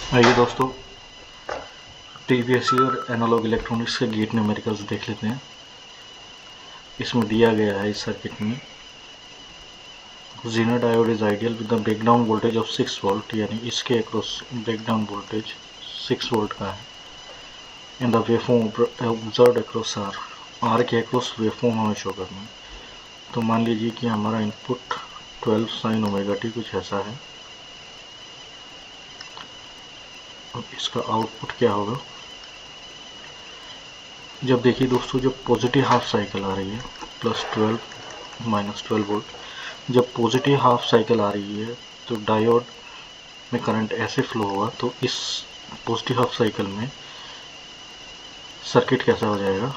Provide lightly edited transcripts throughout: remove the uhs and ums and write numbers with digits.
आइए दोस्तों, टीवीएससी और एनालॉग इलेक्ट्रॉनिक्स के गेट न्यूमेरिकल्स देख लेते हैं। इसमें दिया गया है इस सर्किट में zener diode is ideal with the breakdown voltage of 6 volt, यानी इसके अक्रॉस ब्रेकडाउन वोल्टेज 6 वोल्ट का है। In the waveform observed across R के अक्रॉस वेवफॉर्म हमें शो करना है। तो मान लीजिए कि हमारा इनपुट 12 sin ओमेगा टी कुछ ऐसा है। अब इसका आउटपुट क्या होगा? जब देखिए दोस्तों, जब पॉजिटिव हाफ साइकिल आ रही है +12 -12 वोल्ट, जब पॉजिटिव हाफ साइकिल आ रही है तो डायोड में करंट ऐसे फ्लो होगा। तो इस पॉजिटिव हाफ साइकिल में सर्किट कैसा हो जाएगा?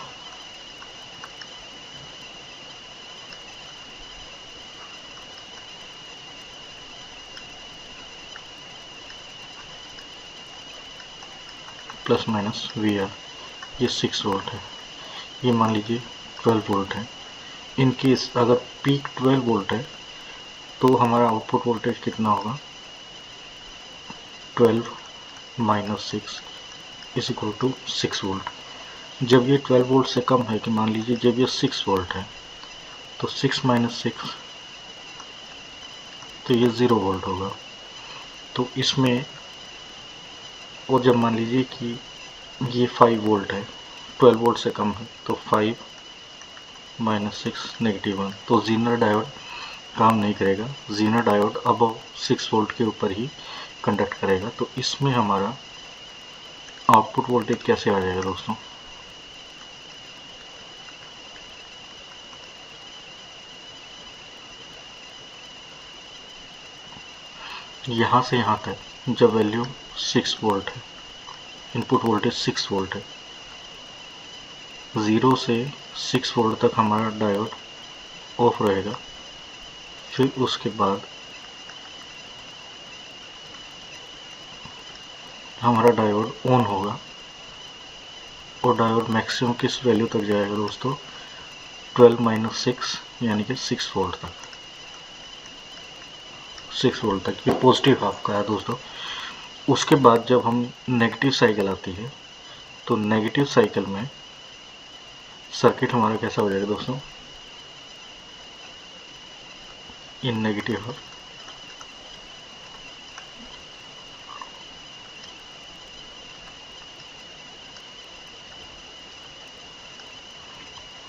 ±VR। ये 6 वोल्ट है, ये मान लीजिए 12 वोल्ट है। इन केस अगर पीक 12 वोल्ट है तो हमारा आउटपुट वोल्टेज कितना होगा? 12 - 6 = 6 वोल्ट। जब ये 12 वोल्ट से कम है, कि मान लीजिए जब ये 6 वोल्ट है तो 6 - 6 तो ये 0 वोल्ट होगा। तो इसमें, और जब मान लीजिए कि ये 5 वोल्ट है, 12 वोल्ट से कम है, तो 5 - 6 -1, तो जीनर डायोड काम नहीं करेगा। जीनर डायोड अबव 6 वोल्ट के ऊपर ही कंडक्ट करेगा। तो इसमें हमारा आउटपुट वोल्टेज कैसे आ जाएगा दोस्तों? यहाँ से यहाँ तक जब वैल्यू 6 वोल्ट है, इनपुट वोल्टेज 6 वोल्ट है, 0 से 6 वोल्ट तक हमारा डायोड ऑफ रहेगा। फिर उसके बाद हमारा डायोड ऑन होगा, और डायोड मैक्सिमम किस वैल्यू तक जाएगा दोस्तों? 12 - 6 यानी कि 6 वोल्ट तक। 6 वोल्ट तक ये पॉजिटिव हाफ का है दोस्तों। उसके बाद जब हम नेगेटिव साइकिल आती है तो नेगेटिव साइकिल में सर्किट हमारा कैसा हो जाएगा दोस्तों? इन नेगेटिव हाफ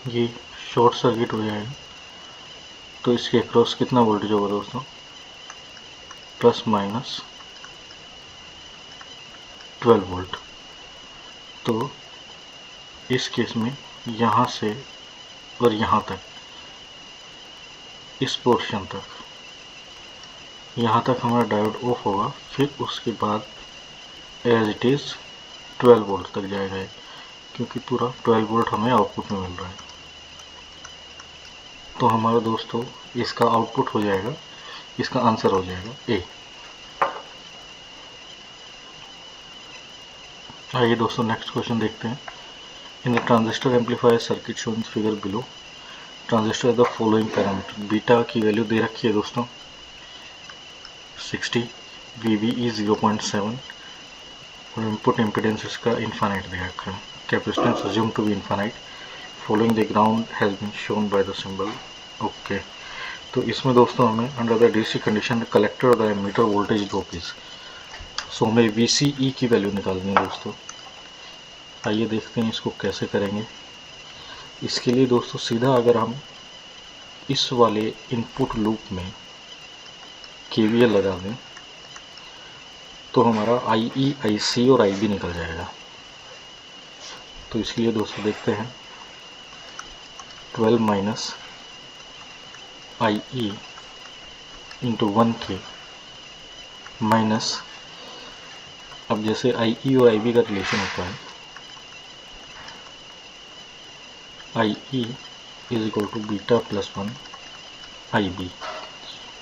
ये शॉर्ट सर्किट हो जाएगा। तो इसके अक्रॉस कितना वोल्टेज होगा दोस्तों? ±12 वोल्ट। तो इस केस में यहाँ से और यहाँ तक, इस पोर्शन तक, यहाँ तक हमारा डायोड ऑफ होगा। फिर उसके बाद एज इट इज़ 12 वोल्ट तक जाएगा, क्योंकि पूरा 12 वोल्ट हमें आउटपुट में मिल रहा है। तो हमारा दोस्तों इसका आउटपुट हो जाएगा, इसका आंसर हो जाएगा ए। आइए दोस्तों नेक्स्ट क्वेश्चन देखते हैं। In the transistor amplifier circuit shown in figure below, transistor the following parameter. Beta की वैल्यू दे रखी है दोस्तों 60, VBE 0.7 और इनपुट इम्पीडेंस इसका इनफाइनाइट दे रखा है। Capacitance assume to be infinite, following the ground has been shown by the symbol. Okay, तो इसमें दोस्तों हमें under the DC condition collector the emitter voltage drop is, so हमें VCE की वैल्यू निकालनी है दोस्तों। आइए देखते हैं इसको कैसे करेंगे। इसके लिए दोस्तों सीधा अगर हम इस वाले इनपुट लूप में KVL लगा दें तो हमारा IE, IC और IB निकल जाएगा। तो इसलिए दोस्तों देखते हैं 12 - IE × 1K माइनस, अब जैसे IE और IB का रिलेशन होता है, IE = बीटा +1 IB।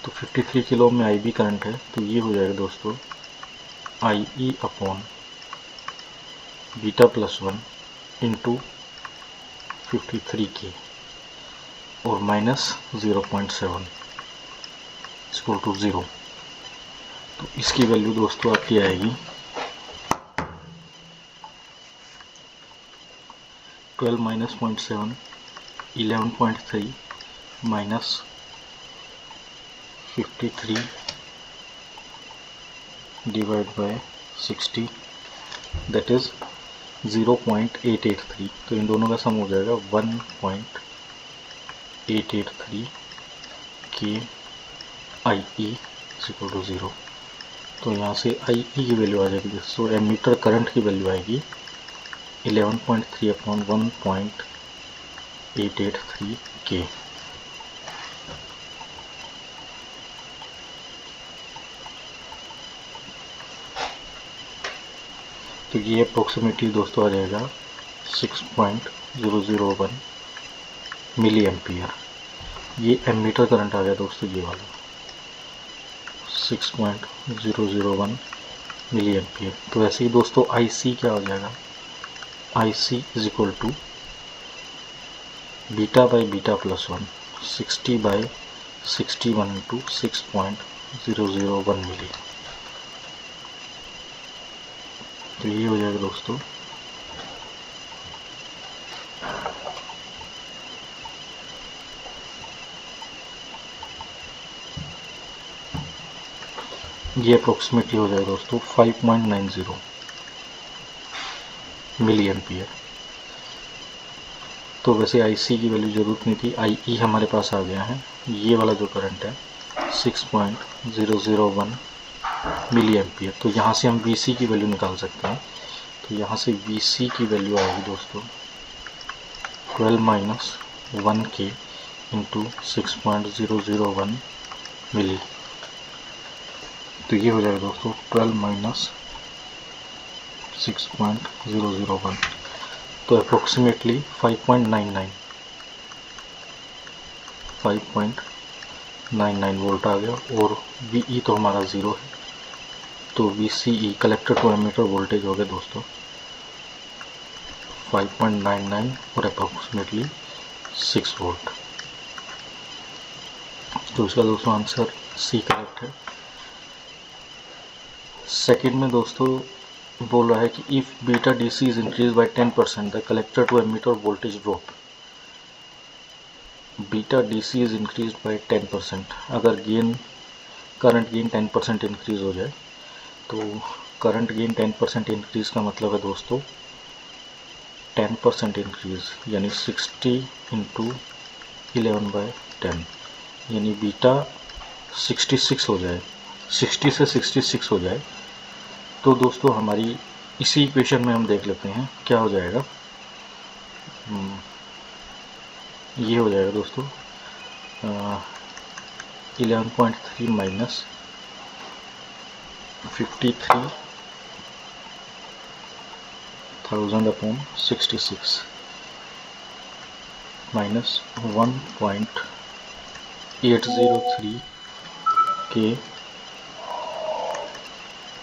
तो 53 किलो में IB करंट है, तो ये हो जाएगा दोस्तों IE / बीटा +1 × 53K और -0.7 = 0। तो इसकी वैल्यू दोस्तों आपकी आएगी 12 minus 0.7 11.3 minus 53 divide by 60 that is 0.883। तो इन दोनों का सम हो जाएगा 1.883 के आई ई इक्वल टू 0। तो यहाँ से आई ई की वैल्यू आ जाएगी। तो एमीटर करंट की वैल्यू आएगी 11.3 अपॉन 1.883 के। तो ये अप्रोक्सीमेटली दोस्तों आ जाएगा 6.001 मिली एम्पियर। ये एमीटर करंट आ गया दोस्तों, ये वाला 6.001 मिली एम्पियर। तो ऐसे ही दोस्तों IC क्या हो जाएगा, IC is equal to beta by beta plus 1 60 by 61 into 6.001 milli. तो ये हो जाएगा दोस्तों ये अप्रोक्सीमेटली हो जाएगा दोस्तों 5.90 मिली एम्पियर। तो वैसे IC की वैल्यू ज़रूरत नहीं थी, IE हमारे पास आ गया है। ये वाला जो करंट है 6.001 मिली एम्पियर। तो यहाँ से हम VC की वैल्यू निकाल सकते हैं। तो यहाँ से VC की वैल्यू आएगी दोस्तों 12 माइनस 1 के इंटू 6.001 मिली। तो ये हो जाएगा दोस्तों 12 माइनस 6.001। तो अप्रोक्सीमेटली 5.99 वोल्ट आ गया। और VE तो हमारा 0 है, तो VCE collector to emitter voltage हो गया दोस्तों 5.99 और अप्रोक्सीमेटली 6 वोल्ट। तो इसका दोस्तों आंसर C करेक्ट है। सेकंड में दोस्तों बोल रहा है कि if beta DC is increase by 10% the collector to emitter voltage drop. Beta DC is increase by 10%, अगर करंट गेन 10% इंक्रीज हो जाए, तो करंट गेन 10% इंक्रीज का मतलब है दोस्तों 10% इंक्रीज यानी 60 इंटू 11/10 यानी बीटा 66 हो जाए, 60 से 66 हो जाए। तो दोस्तों हमारी इसी इक्वेशन में हम देख लेते हैं क्या हो जाएगा। ये हो जाएगा दोस्तों 11.3 माइनस 53,000 अपॉन 66 माइनस 1.803 के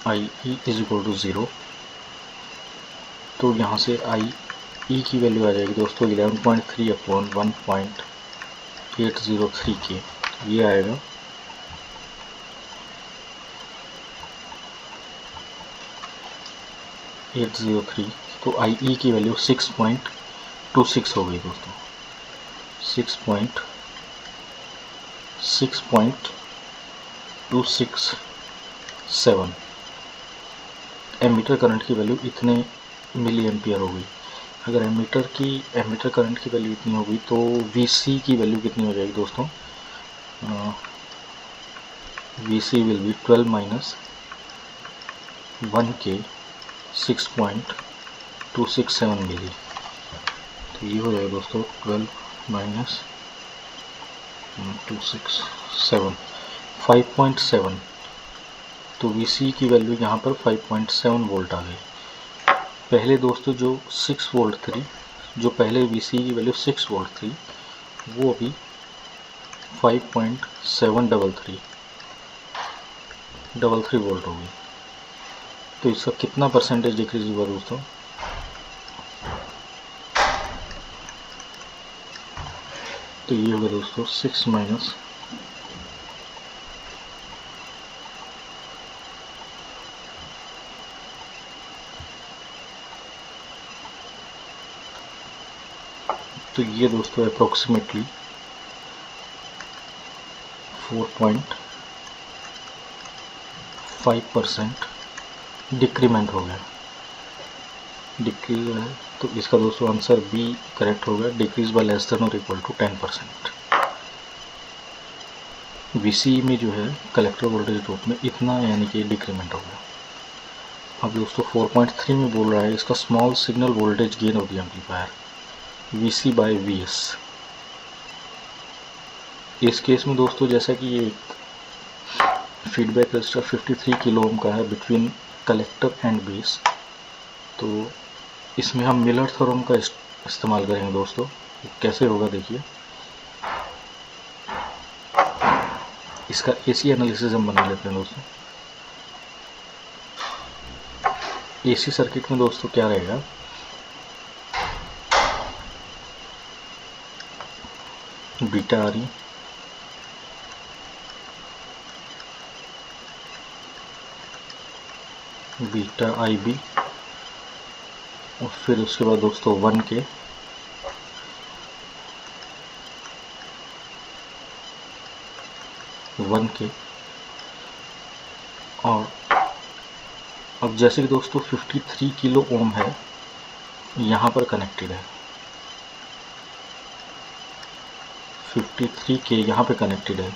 IE इज इक्वल टू 0। तो यहाँ से IE की वैल्यू आ जाएगी दोस्तों 11.3 अपॉन 1.803 के। ये आएगा 803। तो IE की वैल्यू 6.26 हो गई दोस्तों, 6.267। एमीटर करंट की वैल्यू इतने मिली एम्पियर हो गई। अगर एमीटर करंट की वैल्यू इतनी होगी तो VC की वैल्यू कितनी हो जाएगी दोस्तों, VC विल बी 12 माइनस 1 के 6.267 मिली। तो ये हो जाएगा दोस्तों 12 माइनस 267 5.7। तो VC की वैल्यू यहाँ पर 5.7 वोल्ट आ गई। पहले दोस्तों जो 6 वोल्ट थी, जो पहले VC की वैल्यू 6 वोल्ट थी, वो अभी 5.733 वोल्ट हो गई। तो इसका कितना परसेंटेज डिक्रीज हुआ दोस्तों, तो ये होगा दोस्तों 6 माइनस 0.6 तो ये दोस्तों अप्रोक्सीमेटली 4.5% डिक्रीमेंट हो गया, डिक्रीज है। तो इसका दोस्तों आंसर बी करेक्ट होगा, डिक्रीज बाय लेस देन और इक्वल टू 10%। VCE में जो है कलेक्टर वोल्टेज ड्रॉप में इतना यानी कि डिक्रीमेंट हो गया। अब दोस्तों 4.3 में बोल रहा है इसका small signal voltage gain of the amplifier VC by VS। इस केस में दोस्तों जैसा कि ये फीडबैक रजिस्टर 53 किलो ओम का है बिटवीन कलेक्टर एंड बेस, तो इसमें हम मिलर थ्योरम का इस्तेमाल करेंगे दोस्तों। कैसे होगा देखिए, इसका AC एनालिसिस हम बना लेते हैं दोस्तों। AC सर्किट में दोस्तों क्या रहेगा, बीटा RE बीटा IB और फिर उसके बाद दोस्तों 1K और अब जैसे कि दोस्तों 53 किलो ओम है यहाँ पर कनेक्टेड है, 53K यहाँ पे कनेक्टेड है।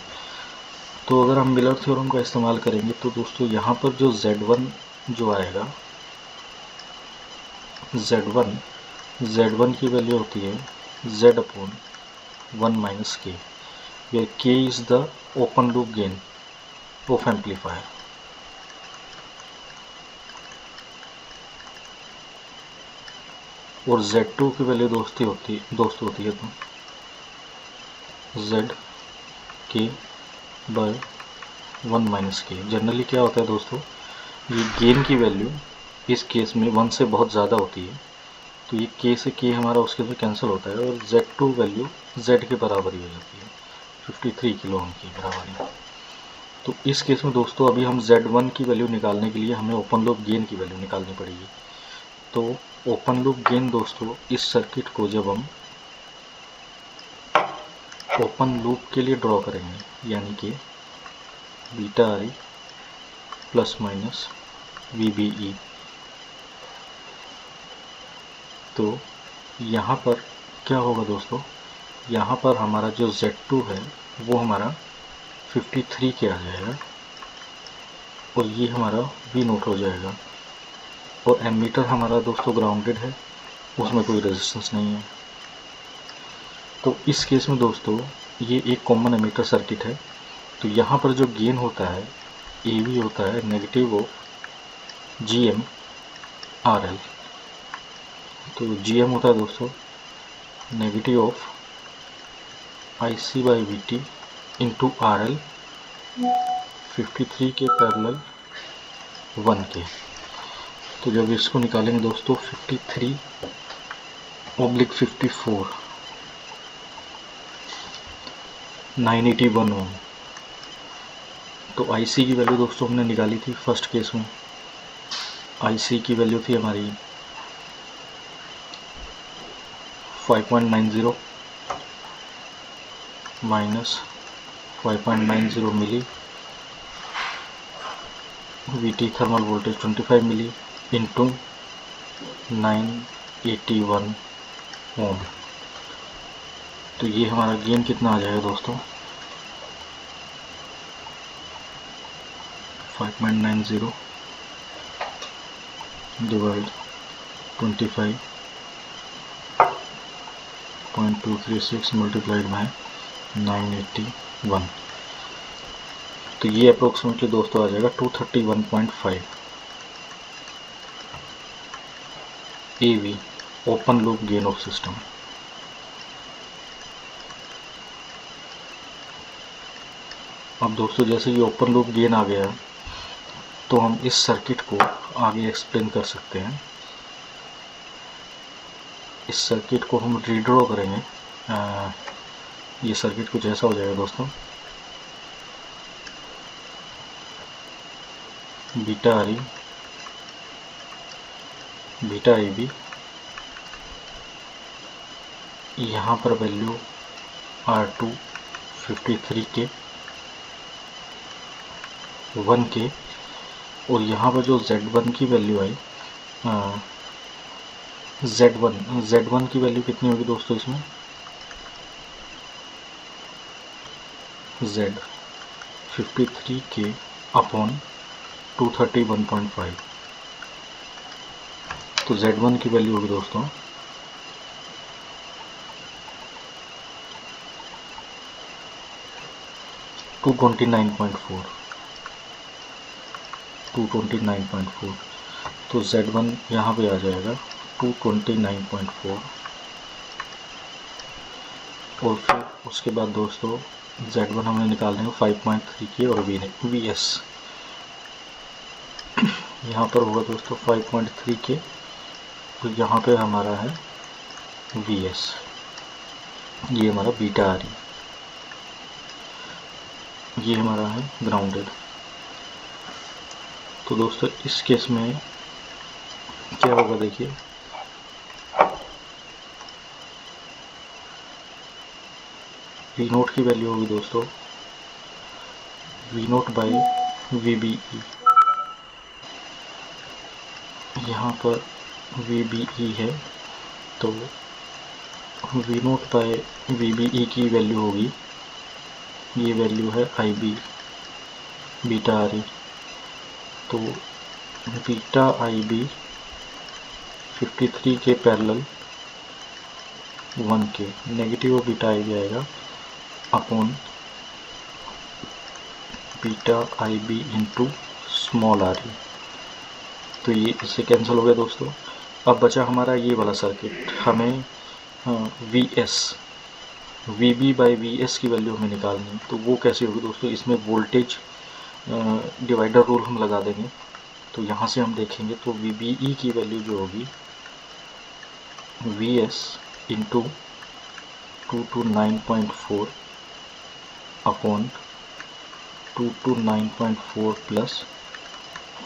तो अगर हम मिलर थ्योरम का इस्तेमाल करेंगे तो दोस्तों यहाँ पर जो Z1 जो आएगा, Z1 की वैल्यू होती है Z/1 minus K, where K is the open loop gain of amplifier। और Z2 की वैल्यू दोस्तों होती है तो Z/1 माइनस K। जनरली क्या होता है दोस्तों, ये गेन की वैल्यू इस केस में 1 से बहुत ज़्यादा होती है, तो ये K से K हमारा उसके में कैंसिल होता है और Z2 वैल्यू Z के बराबर ही हो जाती है, 53 किलो ओम की बराबर ही। तो इस केस में दोस्तों अभी हम Z1 की वैल्यू निकालने के लिए हमें ओपन लूप गेन की वैल्यू निकालनी पड़ेगी। तो ओपन लूप गेन दोस्तों इस सर्किट को जब हम ओपन लूप के लिए ड्रॉ करेंगे यानी कि beta RE plus minus VBE, तो यहाँ पर क्या होगा दोस्तों, यहाँ पर हमारा जो Z2 है वो हमारा 53 के आ जाएगा और ये हमारा V नोट हो जाएगा और एमीटर हमारा दोस्तों ग्राउंडेड है, उसमें कोई रेजिस्टेंस नहीं है। तो इस केस में दोस्तों ये एक कॉमन एमीटर सर्किट है, तो यहाँ पर जो गेन होता है AV होता है नेगेटिव ऑफ GM RL। तो GM होता है दोस्तों negative of IC by VT into RL 53 के पैरेलल 1K। तो जब इसको निकालेंगे दोस्तों 53/54 981 ओम। तो IC की वैल्यू दोस्तों हमने निकाली थी फर्स्ट केस में, IC की वैल्यू थी हमारी 5.90 माइनस 5.90 मिली, VT थर्मल वोल्टेज 25 मिली इंटू 981 ओम। तो ये हमारा गेन कितना आ जाएगा दोस्तों, 5.90 डिवाइड 25.236 मल्टीप्लाइड बाय 981। तो ये अप्रोक्सीमेटली दोस्तों आ जाएगा 231.5 AV open loop gain of system. अब दोस्तों जैसे ये ओपन लूप गेन आ गया तो हम इस सर्किट को आगे एक्सप्लेन कर सकते हैं। इस सर्किट को हम रीड्रॉ करेंगे। ये सर्किट कुछ ऐसा हो जाएगा दोस्तों, बीटा RE बीटा IB यहाँ पर वैल्यू R2 53K 1K, और यहाँ पर जो Z1 की वैल्यू आई, Z1 की वैल्यू कितनी होगी दोस्तों इसमें, Z 53K अपॉन 231.5, तो Z1 की वैल्यू होगी दोस्तों 229.4, तो Z1 यहाँ पे आ जाएगा 229.4, और फिर उसके बाद दोस्तों Z1 हमने निकालने हैं 5.3K और VS यहाँ पर होगा दोस्तों 5.3K, तो यहाँ पे हमारा है VS, ये हमारा बीटा आ रही, ये हमारा है ग्राउंडेड। तो दोस्तों इस केस में क्या होगा देखिए, V0 की वैल्यू होगी दोस्तों V0 बाई VBE, यहाँ पर VBE है तो V0 बाई VBE की वैल्यू होगी, ये वैल्यू है IB बीटा आ रही, तो बीटा IB 53 के पैरेलल 1K नेगेटिव और बीटा IB आएगा upon beta IB into small r, तो ये इससे कैंसिल हो गया दोस्तों। अब बचा हमारा ये वाला सर्किट, हमें VB बाई VS की वैल्यू हमें निकालनी है, तो वो कैसे होगी दोस्तों, इसमें वोल्टेज डिवाइडर रूल हम लगा देंगे, तो यहाँ से हम देखेंगे तो VBE की वैल्यू जो होगी VS into 229.4 upon 229.4 plus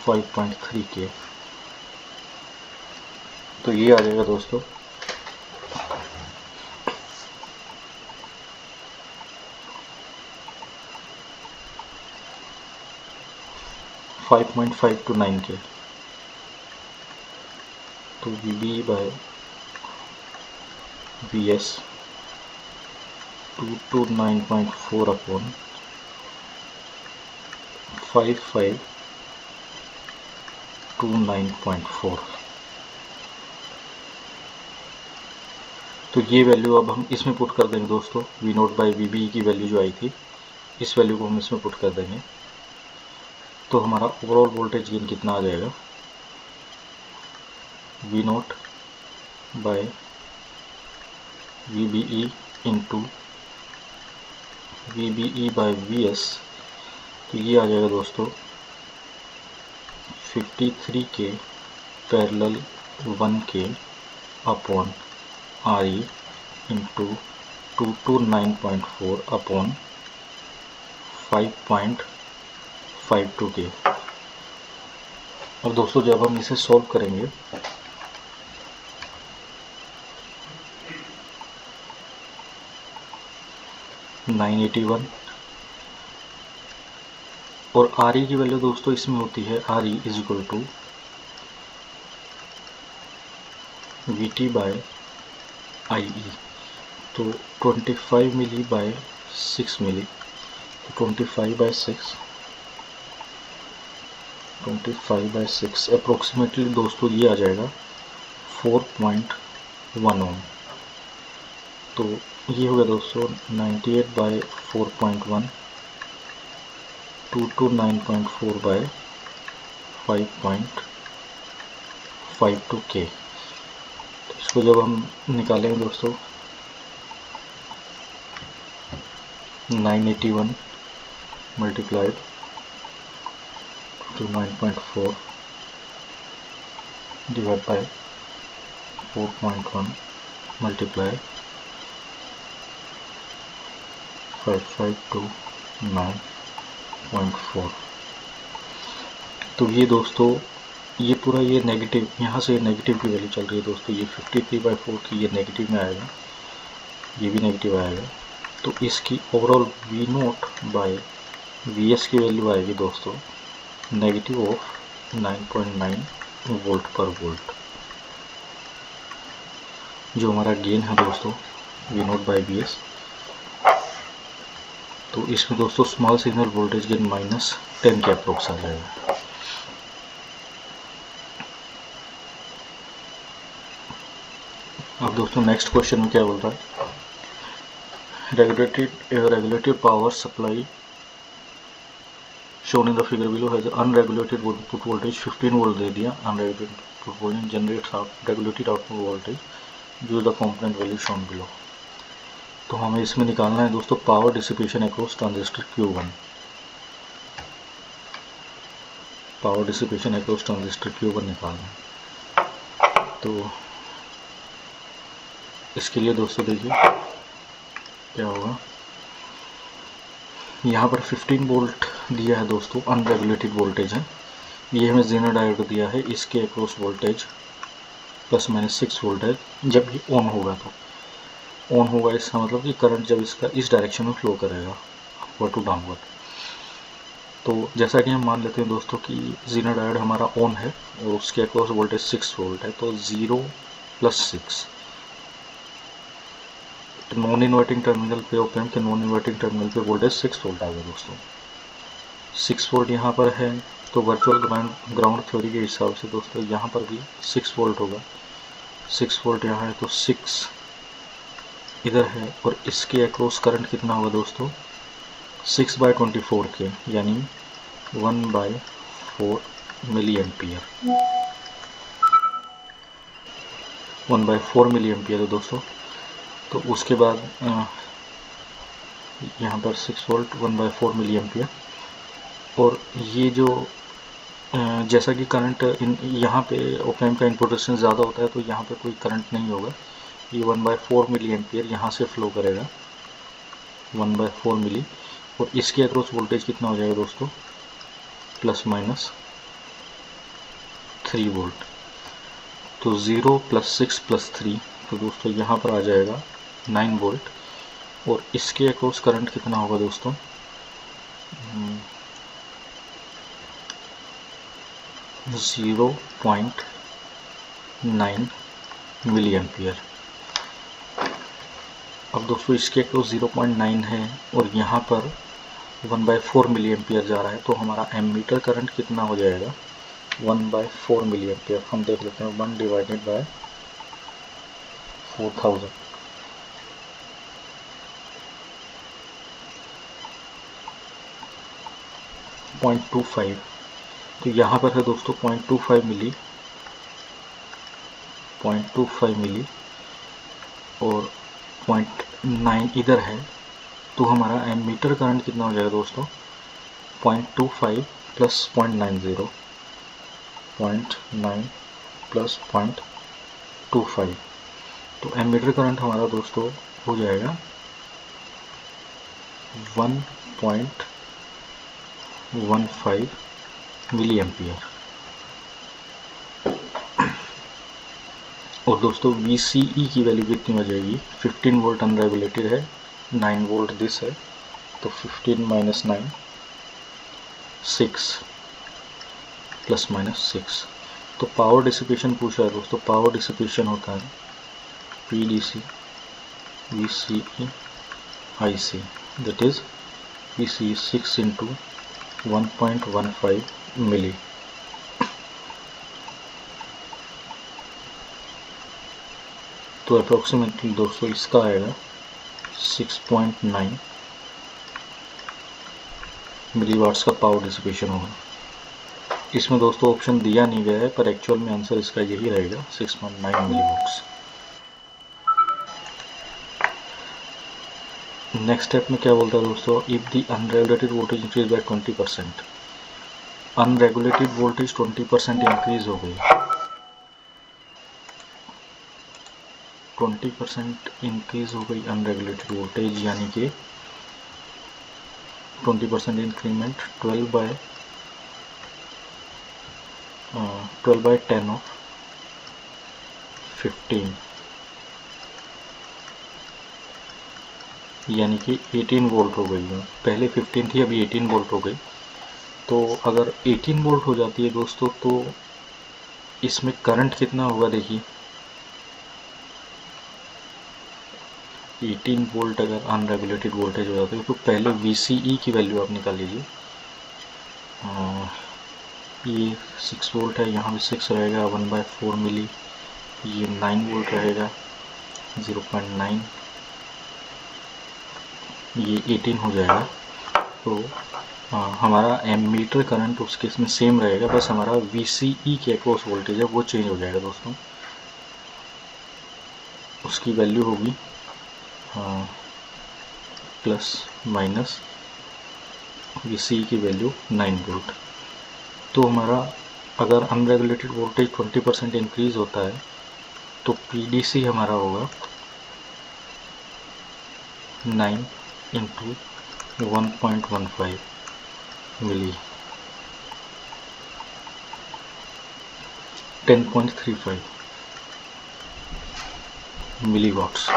5.3K, तो ये आ जाएगा दोस्तों 5.5 to 9K, तो VB बाय VS 229.4 अपॉन 5529.4, तो ये वैल्यू अब हम इसमें पुट कर देंगे दोस्तों, V0 बाई VBE की वैल्यू जो आई थी इस वैल्यू को हम इसमें पुट कर देंगे, तो हमारा ओवरऑल वोल्टेज गेन कितना आ जाएगा, V0 by VBE into VBE by VS, तो ये आ जाएगा दोस्तों 53K parallel 1K upon RE into 229.4 upon 5.52K। अब दोस्तों जब हम इसे सॉल्व करेंगे $981 और RE की वैल्यू दोस्तों इसमें होती है RE is equal to VT by IE, तो 25 मिली बाय 6 मिली, तो 25 बाय 6 अप्रोक्सीमेटली दोस्तों ये आ जाएगा 4.1 ओम, तो ये हो गया दोस्तों 98 बाय 4.1 229.4 बाय 5.52K, तो इसको जब हम निकालेंगे दोस्तों 981 multiplied to 9.4 divided by 4.1 multiply 5529.4, तो ये दोस्तों ये पूरा ये नेगेटिव, यहाँ से नेगेटिव की वैल्यू चल रही है दोस्तों, ये 53/4 की ये नेगेटिव में आएगा, ये भी नेगेटिव आएगा, तो इसकी overall V naught by V S की वैल्यू आएगी दोस्तों नेगेटिव ऑफ 9.9 वोल्ट पर वोल्ट। जो हमारा गेन है दोस्तों V naught by V S, तो इसमें दोस्तों स्मॉल सिग्नल वोल्टेज गेन -10 के अप्रोक्स आ जाएगा। अब दोस्तों नेक्स्ट क्वेश्चन में क्या बोल रहा है, regulated power supply shown in the figure below has unregulated input voltage 15 volt दे दिया, unregulated input voltage generates regulated output voltage use the component value shown below। तो हमें इसमें निकालना है दोस्तों power dissipation across transistor Q1, power dissipation across transistor Q1 निकालना है। तो इसके लिए दोस्तों देखिए क्या होगा, यहाँ पर 15 वोल्ट दिया है दोस्तों, अनरेगुलेटेड वोल्टेज है, ये हमें जेनर डायोड दिया है, इसके अक्रॉस वोल्टेज ±6 वोल्ट है। जब ये ऑन होगा तो ऑन होगा, इसका मतलब कि करंट जब इसका इस डायरेक्शन में फ्लो करेगा अपवर्ड टू डाउनवर्ड। तो जैसा कि हम मान लेते हैं दोस्तों कि जेनर डायोड हमारा ऑन है और उसके अक्रॉस वोल्टेज 6 वोल्ट है, तो 0 + 6 नॉन इन्वर्टिंग टर्मिनल पे ओप एम्प के नॉन इन्वर्टिंग टर्मिनल पे वोल्टेज 6 वोल्ट आ गया दोस्तों। 6 वोल्ट यहाँ पर है, तो वर्चुअल ग्राउंड थ्योरी के हिसाब से दोस्तों यहाँ पर भी 6 वोल्ट होगा। 6 वोल्ट यहाँ है तो 6 इधर है, और इसके अक्रॉस करंट कितना होगा दोस्तों 6/24 के, यानी 1/4 मिली एम्पियर, 1/4 मिली एम्पियर है दोस्तों। तो उसके बाद यहाँ पर 6 वोल्ट 1/4 मिली एम्पियर, और ये जो जैसा कि करंट यहाँ पे ओप एम्प का इनपुट रेजिस्टेंस ज़्यादा होता है तो यहाँ पे कोई करंट नहीं होगा, ये 1/4 मिली एम्पियर यहाँ से फ्लो करेगा 1/4 मिली, और इसके अक्रॉस वोल्टेज कितना हो जाएगा दोस्तों ±3 वोल्ट। तो 0 + 6 + 3, तो दोस्तों यहाँ पर आ जाएगा 9 वोल्ट, और इसके अक्रॉस करंट कितना होगा दोस्तों 0.9 मिली एम्पियर। अब दोस्तों इसके अक्रॉस 0.9 है और यहाँ पर 1/4 मिली एम्पियर जा रहा है, तो हमारा एमीटर करंट कितना हो जाएगा 1/4 मिली एम्पियर। हम देख लेते हैं 1 / 4000, .25, तो यहाँ पर है दोस्तों 0.25 मिली और 0.9 इधर है, तो हमारा एमीटर करंट कितना हो जाएगा दोस्तों 0.25 + 0.90, 0.9 + 0.25, तो एमीटर करंट हमारा दोस्तों हो जाएगा 1.15 मिली एम्पियर। और दोस्तों VCE की वैल्यू कितनी हो जाएगी, 15 वोल्ट अनरेगुलेटेड है, 9 वोल्ट दिस है, तो 15 - 9 6 ±6। तो पावर डिसिपेशन पूछा है दोस्तों, पावर डिसिपेशन होता है PDC VCE IC, that is VCE 6 × 1.15 मिली। तो अप्रोक्सीमेटली दोस्तों इसका आएगा 6.9 मिलीवाट्स का पावर डिसिपेशन होगा। इसमें दोस्तों ऑप्शन दिया नहीं गया है, पर एक्चुअल में आंसर इसका यही रहेगा 6.9 मिलीवाट्स। नेक्स्ट स्टेप में क्या बोलता है दोस्तों, if the unregulated voltage increase by 20%, unregulated voltage 20% increase हो गई, 20% इंक्रीज हो गई अनरेगुलेटेड वोल्टेज, यानी कि 20% इंक्रीमेंट 12/10 ऑफ 15, यानी कि 18 वोल्ट हो गई है। पहले 15 थी, अभी 18 वोल्ट हो गई। तो अगर 18 वोल्ट हो जाती है दोस्तों तो इसमें करंट कितना होगा देखिए। 18 वोल्ट अगर अनरेगुलेटेड वोल्टेज हो जाता है तो पहले VCE की वैल्यू आप निकाल लीजिए। ये 6 वोल्ट है, यहाँ भी 6 रहेगा, 1/4 मिली। ये 9 वोल्ट रहेगा, 0.9, ये 18 हो जाएगा। तो हमारा एमीटर करंट उस केस में सेम रहेगा, बस हमारा VCE के अक्रॉस वोल्टेज है वो चेंज हो जाएगा दोस्तों। उसकी वैल्यू होगी प्लस माइनस VCE की वैल्यू 9 वोल्ट। तो हमारा अगर अनरेगुलेटेड वोल्टेज 20% इंक्रीज होता है तो PDC हमारा होगा 9 इंटू 1.15 मिली, 10.35 मिलीवाट्स।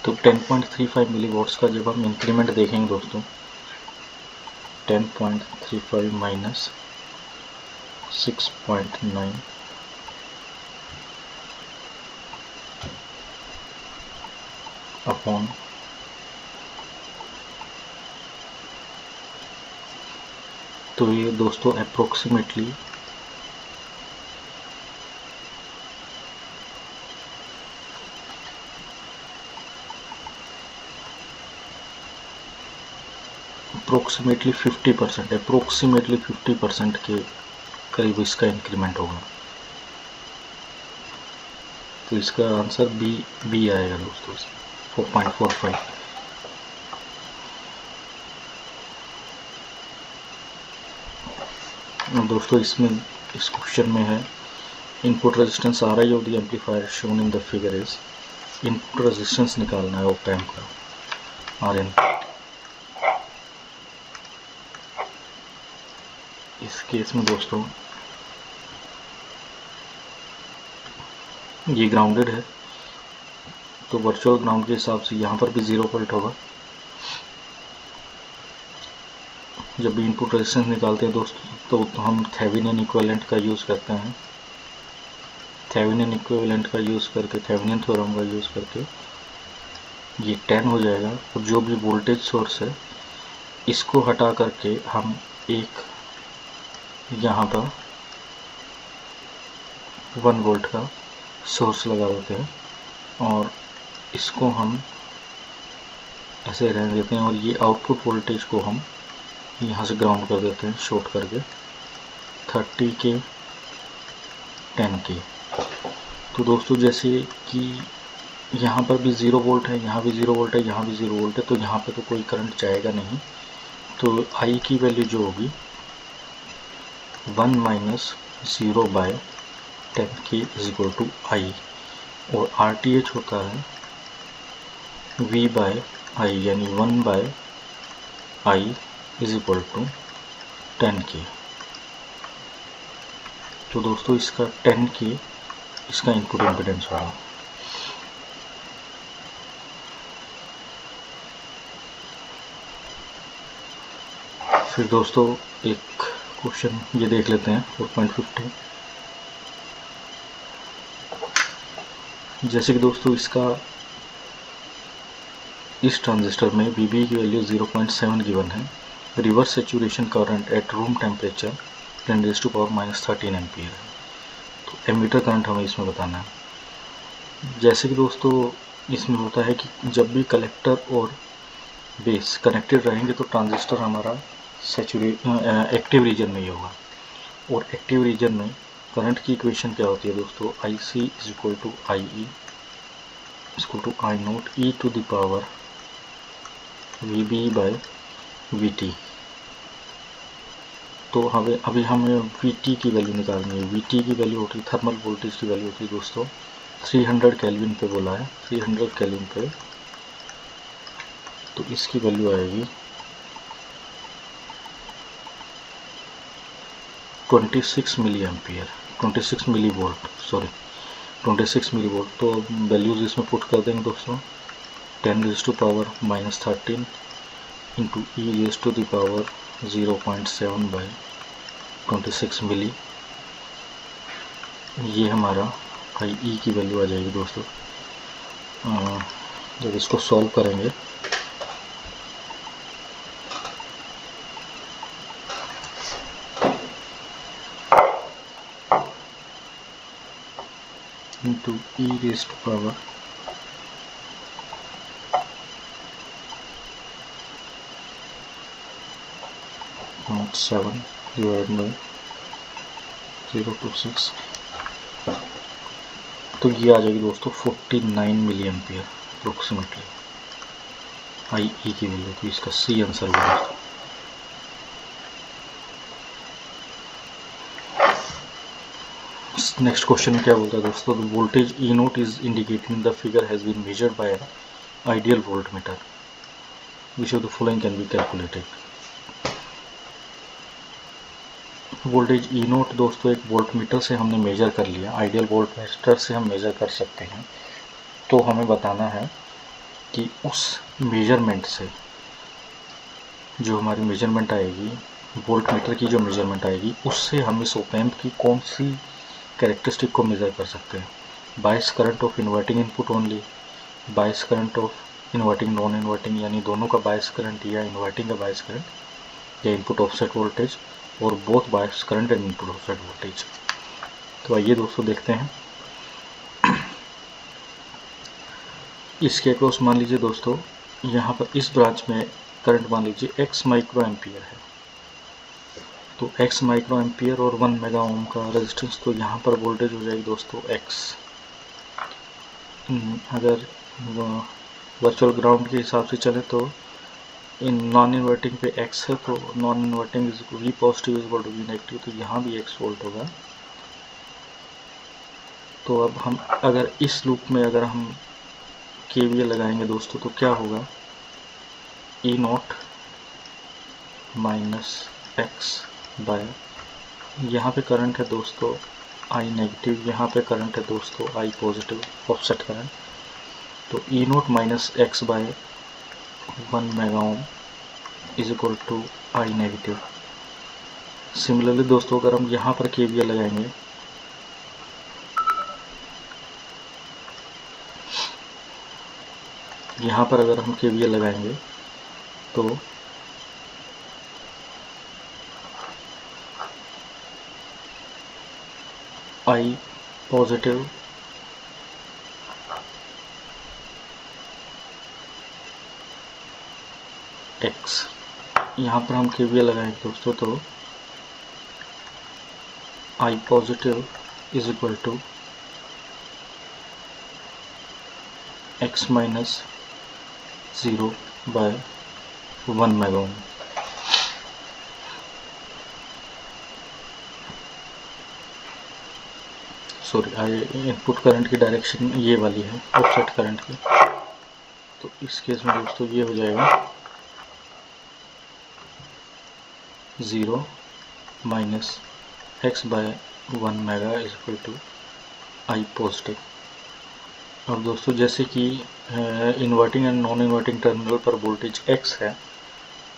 तो 10.35 मिलीवाट्स का जब हम इंक्रीमेंट देखेंगे दोस्तों, 10.35 माइनस 6.9 अपॉन तो ये दोस्तों अप्रोक्सीमेटली अप्रोक्सीमेटली 50% के करीब इसका इंक्रीमेंट होगा। तो इसका आंसर बी आएगा दोस्तों, 4.45। दोस्तों इसमें इस क्वेश्चन में है input resistance RI of the amplifier shown in the figure is, input resistance निकालना है ऑप एम्प का RN। इस केस में दोस्तों ये ग्राउंडेड है, तो वर्चुअल ग्राउंड के हिसाब से यहाँ पर भी 0 वोल्ट होगा। जब भी इनपुट रेजिस्टेंस निकालते हैं दोस्तों तो हम थेवेनिन इक्विवेलेंट का यूज़ करते हैं। थेवेनिन इक्विवेलेंट का यूज़ करके, थेवेनिन थ्योरम का यूज़ करके ये 10 हो जाएगा। और जो भी वोल्टेज सोर्स है इसको हटा करके हम एक यहाँ पर 1 वोल्ट का सोर्स लगा देते हैं और इसको हम ऐसे रहने देते हैं, और ये आउटपुट वोल्टेज को हम यहाँ से ग्राउंड कर देते हैं शॉर्ट करके 30 के 10 के। तो दोस्तों जैसे कि यहाँ पर भी 0 वोल्ट है, यहाँ भी 0 वोल्ट है, यहाँ भी 0 वोल्ट है, तो यहाँ पे तो कोई करंट जाएगा नहीं। तो I की वैल्यू जो होगी 1 माइनस 0/10 के इज इक्वल टू I, और RTH होता है V/I, यानी 1/I इज इक्वल टू 10 के। तो दोस्तों इसका 10 के इसका इनपुट इम्पीडेंस होगा। फिर दोस्तों एक क्वेश्चन ये देख लेते हैं 4.50। जैसे कि दोस्तों इसका इस ट्रांजिस्टर में VB की वैल्यू 0.7 गिवन है। Reverse saturation current at room temperature 10⁻⁻13 ampere है। तो एमीटर करंट हमें इसमें बताना है। जैसे कि दोस्तों इसमें होता है कि जब भी कलेक्टर और बेस कनेक्टेड रहेंगे तो ट्रांजिस्टर हमारा एक्टिव रीजन में ही होगा, और एक्टिव रीजन में करंट की इक्वेशन क्या होती है दोस्तों, IC is equal to IE equal to I0 e to the power VB/VT। तो अभी हमें VT की वैल्यू निकालनी है। VT की वैल्यू होती है, थर्मल वोल्टेज की वैल्यू होती है दोस्तों 300 केल्विन पे बोला है, 300 केल्विन पे। तो इसकी वैल्यू आएगी 26 milli ampere, 26 milli volt, sorry 26 milli volt. तो वैल्यूज इसमें पुट कर देंगे दोस्तों। 10⁻⁻13 इंटू e⁻⁻0.7 by 26 मिली। ये हमारा भाई e की वैल्यू आ जाएगी दोस्तों। जब इसको सॉल्व करेंगे into e⁻⁻0.7 divided by 0.26, तो ये आ जाएगी दोस्तों 49 मिली एम्पियर अप्रोक्सीमेटली आई ई की वैल्यू। तो इसका सी आंसर होगा दोस्तों। नेक्स्ट क्वेश्चन में क्या बोलता है दोस्तों, the voltage E naught is indicating the figure has been measured by an ideal voltmeter, which of the following can be calculated. Voltage E naught दोस्तों एक वोल्ट मीटर से हमने मेजर कर लिया, आइडियल वोल्ट मीटर से हम major कर सकते हैं। तो हमें बताना है कि उस मेजरमेंट से जो हमारी मेजरमेंट आएगी, वोल्ट मीटर की जो मेजरमेंट आएगी, उससे हम इस ऑप एम्प की कौन सी कैरेक्टरिस्टिक को मेजर कर सकते हैं। Bias current of inverting input only, bias current of inverting non inverting, यानी दोनों का बायस करंट या इन्वर्टिंग का बायस करंट, या इनपुट ऑफसेट वोल्टेज, और both bias current and input offset voltage. तो आइए दोस्तों देखते हैं। इसके अक्रॉस मान लीजिए दोस्तों, यहाँ पर इस ब्रांच में करंट मान लीजिए x माइक्रो एम्पियर है, तो x माइक्रो एम्पियर और 1 मेगा ओम का रेजिस्टेंस, तो यहाँ पर वोल्टेज हो जाएगी दोस्तों x। अगर वर्चुअल ग्राउंड के हिसाब से चले तो इन नॉन इन्वर्टिंग पे x है, तो non inverting is v positive is equal to v negative, तो यहाँ भी x वोल्ट होगा। तो अब हम अगर इस लूप में अगर हम KVL लगाएंगे दोस्तों, तो क्या होगा, ई नॉट माइनस एक्स बाय, यहाँ पे करंट है दोस्तों I नेगेटिव, यहाँ पे करंट है दोस्तों I पॉजिटिव, ऑफसेट करंट, तो E naught minus x by 1 mega ohm is equal to I negative. Similarly दोस्तों अगर हम यहाँ पर KVL लगाएंगे, यहाँ पर अगर हम KVL लगाएंगे तो I पॉजिटिव x, यहाँ पर हम KVL लगाएंगे दोस्तों, तो I positive is equal to x minus 0 by 1 mega ohm. Sorry, input current की डायरेक्शन ये वाली है ऑफसेट करंट की, तो इस केस में दोस्तों ये हो जाएगा 0 minus x by 1 mega is equal to I positive. अब दोस्तों जैसे कि inverting and non inverting terminal पर वोल्टेज x है,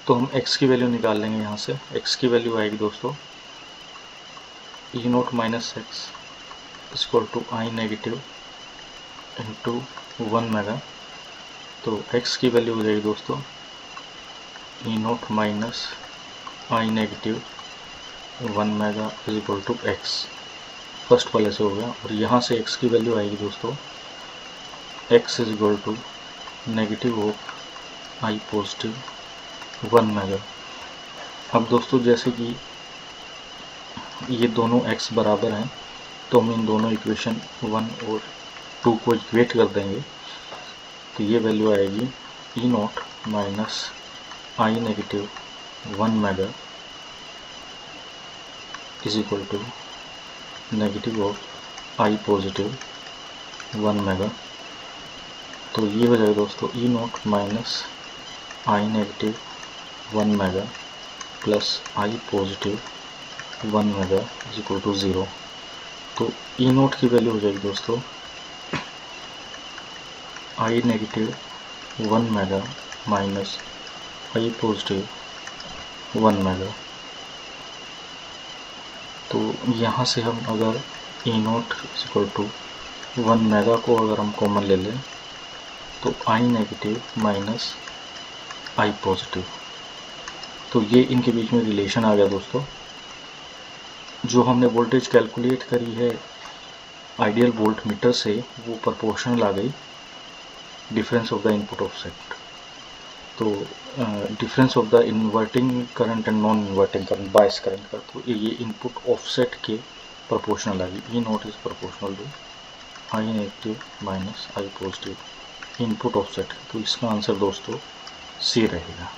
तो हम x की वैल्यू निकाल लेंगे। यहाँ से x की वैल्यू आएगी दोस्तों E naught minus x equal to I negative into 1 mega, तो x की वैल्यू हो जाएगी दोस्तों E naught minus I negative 1 mega is equal to x, first वाले से हो गया। और यहाँ से x की वैल्यू आएगी दोस्तों x is equal to negative of I positive 1 mega. अब दोस्तों जैसे कि ये दोनों x बराबर हैं, तो हम इन दोनों इक्वेशन 1 और 2 को इक्वेट कर देंगे, तो ये वैल्यू आएगी E naught minus I negative 1 mega is equal to negative of I positive 1 mega. तो ये हो जाएगा दोस्तों E naught minus I negative 1 mega plus I positive 1 mega is equal to 0। तो ई नॉट की वैल्यू हो जाएगी दोस्तों I negative 1 mega minus I positive 1 mega. तो यहाँ से हम अगर ई नॉट इक्वल टू 1 मेगा को अगर हम कॉमन ले लें तो आई नेगेटिव माइनस आई पॉजिटिव, तो ये इनके बीच में रिलेशन आ गया दोस्तों। जो हमने वोल्टेज कैलकुलेट करी है आइडियल वोल्ट मीटर से वो प्रोपोर्शनल आ गई difference of the input offset. तो difference of the inverting current and non inverting current bias current का, तो ये इनपुट ऑफसेट के प्रोपोर्शनल आ गई। E naught is proportional to I negative minus I positive input offset. तो इसका answer दोस्तों सी रहेगा।